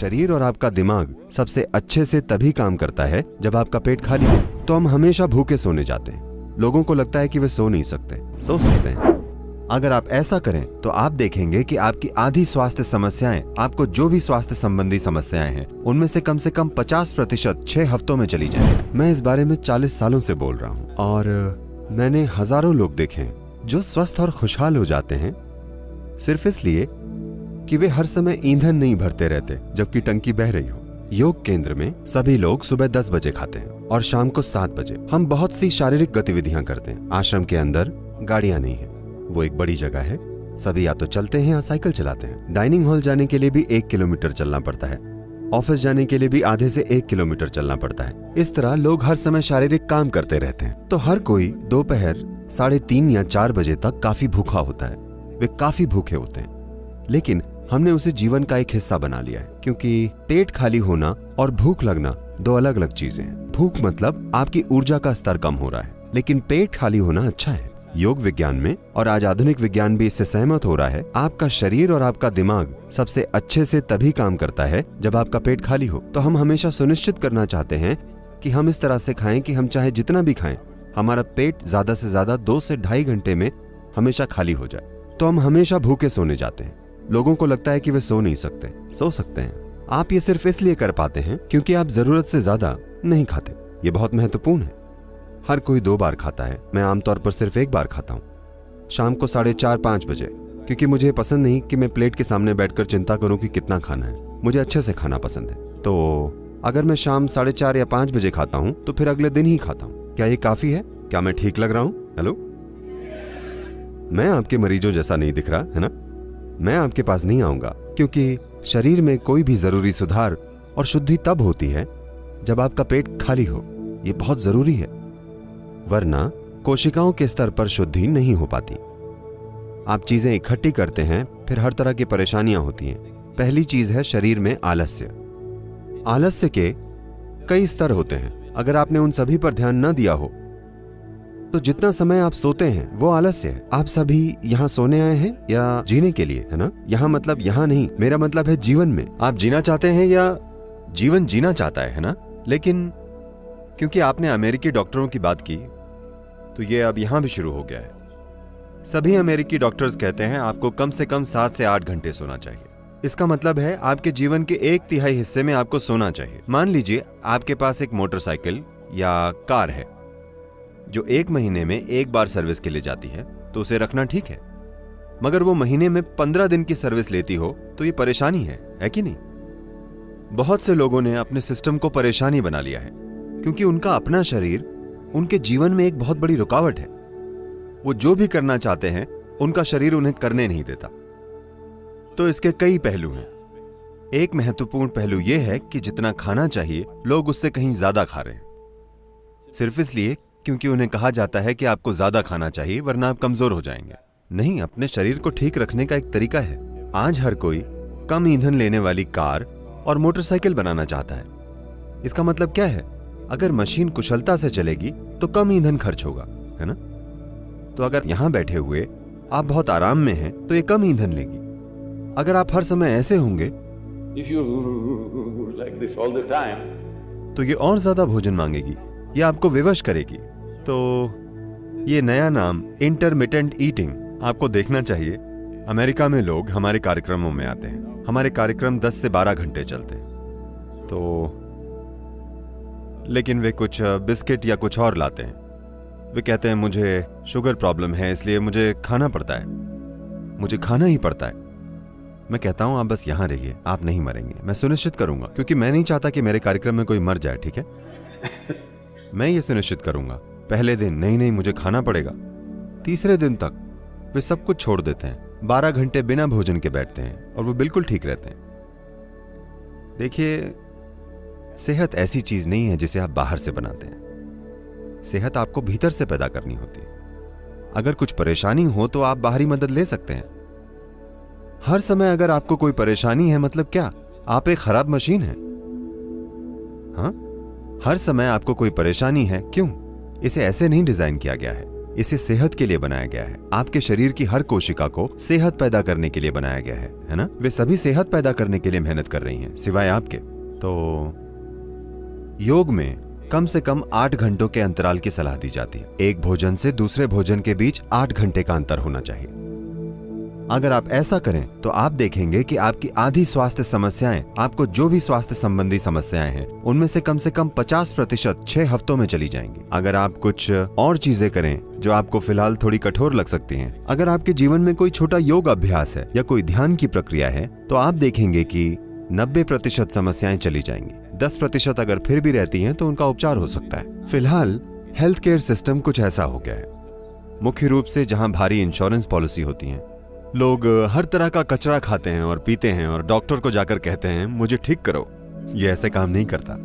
शरीर और आपका दिमाग सबसे अच्छे से तभी काम करता है जब आपका पेट खाली हो। तो हम हमेशा भूखे सोने जाते हैं। लोगों को लगता है कि वे सो नहीं सकते, सो सकते हैं। अगर आप ऐसा करें तो आप देखेंगे कि आपकी आधी स्वास्थ्य समस्याएं, आपको जो भी स्वास्थ्य संबंधी समस्याएं हैं, उनमें से कम 50% 6 हफ्तों में चली जाएं। मैं इस बारे में 40 सालों से बोल रहा हूं और मैंने हजारों लोग देखे हैं जो स्वस्थ और खुशहाल हो जाते हैं सिर्फ इसलिए कि वे हर समय ईंधन नहीं भरते रहते जबकि टंकी बह रही हो। योग केंद्र में सभी लोग सुबह 10 बजे खाते हैं और शाम को 7 बजे। हम बहुत सी शारीरिक गतिविधियां करते हैं। आश्रम के अंदर गाड़ियां नहीं है, वो एक बड़ी जगह है। सभी या तो चलते हैं या साइकिल चलाते हैं। डाइनिंग हॉल जाने के लिए भी 1 किलोमीटर चलना पड़ता है। ऑफिस जाने के लिए भी आधे से 1 किलोमीटर चलना पड़ता है। इस तरह लोग हर समय शारीरिक काम करते रहते हैं। तो हर कोई दोपहर 3:30 या 4 बजे तक काफी भूखा होता है। वे काफी भूखे होते हैं, लेकिन हमने उसे जीवन का एक हिस्सा बना लिया है, क्योंकि पेट खाली होना और भूख लगना 2 अलग अलग चीजें हैं। भूख मतलब आपकी ऊर्जा का स्तर कम हो रहा है, लेकिन पेट खाली होना अच्छा है। योग विज्ञान में और आज आधुनिक विज्ञान भी इससे सहमत हो रहा है, आपका शरीर और आपका दिमाग सबसे अच्छे से तभी काम करता है जब आपका पेट खाली हो। तो हम हमेशा सुनिश्चित करना चाहते हैं कि हम इस तरह से खाएं कि हम चाहे जितना भी खाएं, हमारा पेट ज्यादा से ज्यादा 2 से ढाई घंटे में हमेशा खाली हो जाए। तो हम हमेशा भूखे सोने जाते हैं। लोगों को लगता है कि वे सो नहीं सकते, सो सकते हैं। आप ये सिर्फ इसलिए कर पाते हैं क्योंकि आप जरूरत से ज्यादा नहीं खाते। ये बहुत महत्वपूर्ण है। हर कोई 2 बार खाता है, मैं आमतौर पर सिर्फ 1 बार खाता हूँ। शाम को 4:30-5 बजे, क्योंकि मुझे पसंद नहीं कि मैं प्लेट के सामने बैठकर चिंता करूं कि कितना खाना है। मुझे अच्छे से खाना पसंद है। तो अगर मैं शाम 4:30 या 5 बजे खाता हूँ तो फिर अगले दिन ही खाता हूँ। क्या ये काफी है? क्या मैं ठीक लग रहा हूँ? हेलो, मैं आपके मरीजों जैसा नहीं दिख रहा है ना? मैं आपके पास नहीं आऊंगा, क्योंकि शरीर में कोई भी जरूरी सुधार और शुद्धि तब होती है जब आपका पेट खाली हो। ये बहुत जरूरी है, वरना कोशिकाओं के स्तर पर शुद्धि नहीं हो पाती। आप चीजें इकट्ठी करते हैं, फिर हर तरह की परेशानियां होती हैं। पहली चीज है शरीर में आलस्य। आलस्य के कई स्तर होते हैं। अगर आपने उन सभी पर ध्यान न दिया हो तो जितना समय आप सोते हैं वो आलस्य है। आप सभी यहाँ सोने आए हैं या जीने के लिए, है ना? यहाँ मतलब यहाँ नहीं, मेरा मतलब है जीवन में। आप जीना चाहते हैं या जीवन जीना चाहता है ना? लेकिन क्योंकि आपने अमेरिकी डॉक्टरों की बात की तो ये अब यहां भी शुरू हो गया है। सभी अमेरिकी डॉक्टर्स कहते हैं आपको कम से कम 7 से 8 घंटे सोना चाहिए। इसका मतलब है आपके जीवन के 1/3 हिस्से में आपको सोना चाहिए। मान लीजिए आपके पास एक मोटरसाइकिल या कार है जो 1 महीने में 1 बार सर्विस के लिए जाती है, तो उसे रखना ठीक है। मगर वो महीने में 15 दिन की सर्विस लेती हो तो ये परेशानी है कि नहीं? बहुत से लोगों ने अपने सिस्टम को परेशानी बना लिया है, क्योंकि उनका अपना शरीर उनके जीवन में एक बहुत बड़ी रुकावट है। वो जो भी करना चाहते हैं उनका शरीर उन्हें करने नहीं देता। तो इसके कई पहलू हैं। एक महत्वपूर्ण पहलू यह है कि जितना खाना चाहिए लोग उससे कहीं ज्यादा खा रहे हैं, सिर्फ इसलिए क्योंकि उन्हें कहा जाता है कि आपको ज्यादा खाना चाहिए वरना आप कमजोर हो जाएंगे। नहीं, अपने शरीर को ठीक रखने का एक तरीका है। आज हर कोई कम ईंधन लेने वाली कार और मोटरसाइकिल बनाना चाहता है। इसका मतलब क्या है? अगर मशीन कुशलता से चलेगी तो कम ईंधन खर्च होगा, है ना? तो अगर यहां बैठे हुए आप बहुत आराम में हैं तो ये कम ईंधन लेगी। अगर आप हर समय ऐसे होंगे like this all the time, तो ये और ज्यादा भोजन मांगेगी, ये आपको विवश करेगी। तो ये नया नाम इंटरमिटेंट ईटिंग आपको देखना चाहिए। अमेरिका में लोग हमारे कार्यक्रमों में आते हैं। हमारे कार्यक्रम 10 से 12 घंटे चलते हैं। तो लेकिन वे कुछ बिस्किट या कुछ और लाते हैं। वे कहते हैं मुझे शुगर प्रॉब्लम है इसलिए मुझे खाना पड़ता है, मुझे खाना ही पड़ता है। मैं कहता हूं आप बस यहां रहिए, आप नहीं मरेंगे, मैं सुनिश्चित करूंगा, क्योंकि मैं नहीं चाहता कि मेरे कार्यक्रम में कोई मर जाए, ठीक है? मैं ये सुनिश्चित करूंगा। पहले दिन नहीं मुझे खाना पड़ेगा। तीसरे दिन तक वे सब कुछ छोड़ देते हैं, 12 घंटे बिना भोजन के बैठते हैं और वो बिल्कुल ठीक रहते हैं। देखिए, सेहत ऐसी चीज नहीं है जिसे आप बाहर से बनाते हैं। सेहत आपको भीतर से पैदा करनी होती है। अगर कुछ परेशानी हो तो आप बाहरी मदद ले सकते हैं। हर समय अगर आपको कोई परेशानी है मतलब क्या? आप एक खराब मशीन हैं। हाँ, हर समय आपको कोई परेशानी है, क्यों? इसे ऐसे नहीं डिजाइन किया गया है। इसे सेहत के लिए बनाया गया है। आपके शरीर की हर कोशिका को सेहत पैदा करने के लिए बनाया गया है ना? वे सभी सेहत पैदा करने के लिए मेहनत कर रही हैं, सिवाय आपके। तो योग में कम से कम 8 घंटों के अंतराल की सलाह दी जाती है। एक भोजन से दूसरे भोजन के बीच 8 घंटे का अंतर होना चाहिए। अगर आप ऐसा करें तो आप देखेंगे कि आपकी आधी स्वास्थ्य समस्याएं, आपको जो भी स्वास्थ्य संबंधी समस्याएं हैं, उनमें से कम 50% 6 हफ्तों में चली जाएंगी। अगर आप कुछ और चीजें करें जो आपको फिलहाल थोड़ी कठोर लग सकती हैं, अगर आपके जीवन में कोई छोटा योग अभ्यास है या कोई ध्यान की प्रक्रिया है, तो आप देखेंगे कि 90% समस्याएं चली जाएंगी। 10% अगर फिर भी रहती हैं तो उनका उपचार हो सकता है। फिलहाल हेल्थ केयर सिस्टम कुछ ऐसा हो गया है। मुख्य रूप से जहां भारी इंश्योरेंस पॉलिसी होती हैं, लोग हर तरह का कचरा खाते हैं और पीते हैं और डॉक्टर को जाकर कहते हैं मुझे ठीक करो। ये ऐसे काम नहीं करता।